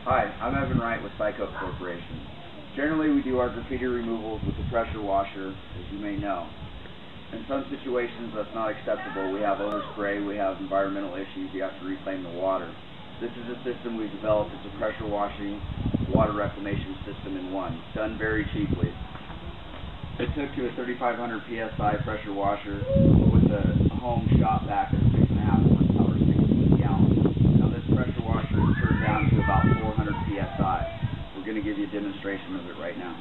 Hi, I'm Evan Wright with Seicoat Corporation. Generally, we do our graffiti removals with the pressure washer, as you may know. In some situations, that's not acceptable. We have overspray, we have environmental issues, you have to reclaim the water. This is a system we've developed. It's a pressure washing, water reclamation system in one. It's done very cheaply. It took to a 3,500 PSI pressure washer with a home shop vac of 6.5 horsepower, 16 gallons. Now this pressure washer is turned down to about 400 PSI. We're going to give you a demonstration of it right now.